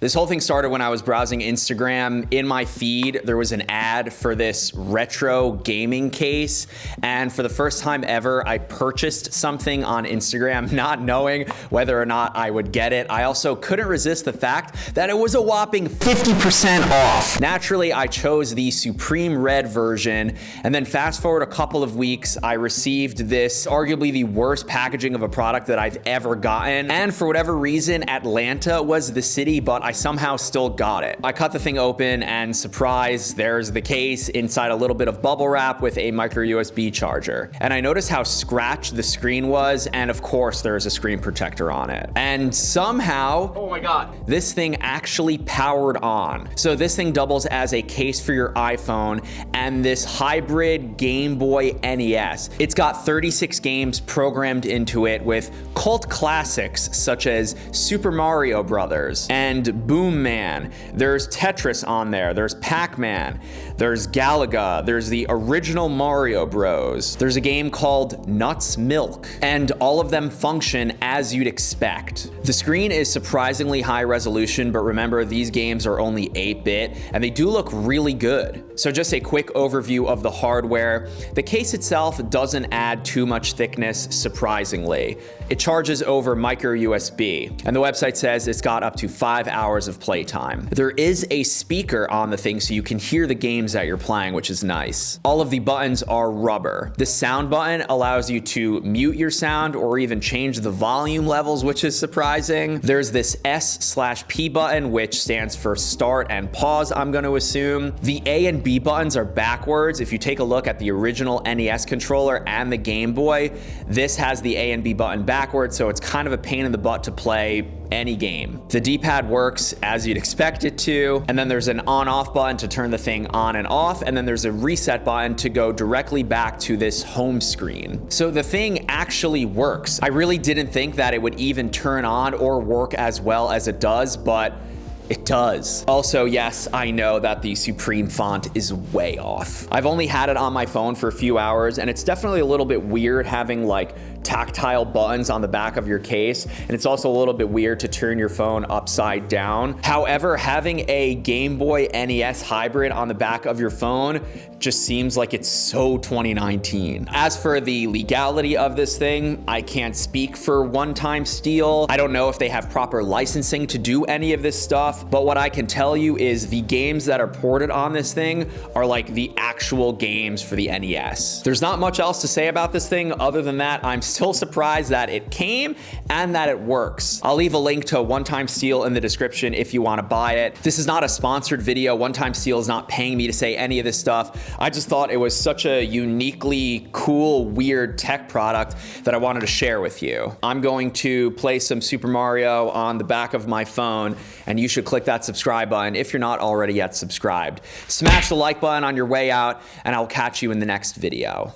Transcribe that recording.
This whole thing started when I was browsing Instagram. In my feed, there was an ad for this retro gaming case. And for the first time ever, I purchased something on Instagram, not knowing whether or not I would get it. I also couldn't resist the fact that it was a whopping 50% off. Naturally, I chose the Supreme Red version. And then fast forward a couple of weeks, I received this arguably the worst packaging of a product that I've ever gotten. And for whatever reason, Atlanta was the city, but I somehow still got it. I cut the thing open and surprise, there's the case inside a little bit of bubble wrap with a micro USB charger. And I noticed how scratched the screen was, and of course there's a screen protector on it. And somehow, oh my God, this thing actually powered on. So this thing doubles as a case for your iPhone and this hybrid Game Boy NES. It's got 36 games programmed into it with cult classics such as Super Mario Brothers and Boom Man. There's Tetris on there, there's Pac-Man, there's Galaga, there's the original Mario Bros. There's a game called Nuts Milk, and all of them function as you'd expect. The screen is surprisingly high resolution, but remember, these games are only 8-bit, and they do look really good. So just a quick overview of the hardware. The case itself doesn't add too much thickness, surprisingly. It charges over micro USB, and the website says it's got up to 5 hours of playtime. There is a speaker on the thing so you can hear the games that you're playing, which is nice. All of the buttons are rubber. The sound button allows you to mute your sound or even change the volume levels, which is surprising. There's this S/P button, which stands for start and pause, I'm going to assume. The A and B buttons are backwards. If you take a look at the original NES controller and the Game Boy, this has the A and B button backwards, so it's kind of a pain in the butt to play any game. The D-pad works as you'd expect it to, and then there's an on-off button to turn the thing on and off, and then there's a reset button to go directly back to this home screen. So the thing actually works. I really didn't think that it would even turn on or work as well as it does, but it does. Also, yes, I know that the Supreme font is way off. I've only had it on my phone for a few hours, and it's definitely a little bit weird having like tactile buttons on the back of your case, and it's also a little bit weird to turn your phone upside down. However, having a Game Boy NES hybrid on the back of your phone just seems like it's so 2019. As for the legality of this thing, I can't speak for One Time Steel. I don't know if they have proper licensing to do any of this stuff, but what I can tell you is the games that are ported on this thing are like the actual games for the NES. There's not much else to say about this thing other than that I'm still surprised that it came and that it works. I'll leave a link to One Time Steel in the description if you want to buy it. This is not a sponsored video. One Time Steel is not paying me to say any of this stuff. I just thought it was such a uniquely cool, weird tech product that I wanted to share with you. I'm going to play some Super Mario on the back of my phone, and you should click that subscribe button if you're not already yet subscribed. Smash the like button on your way out, and I'll catch you in the next video.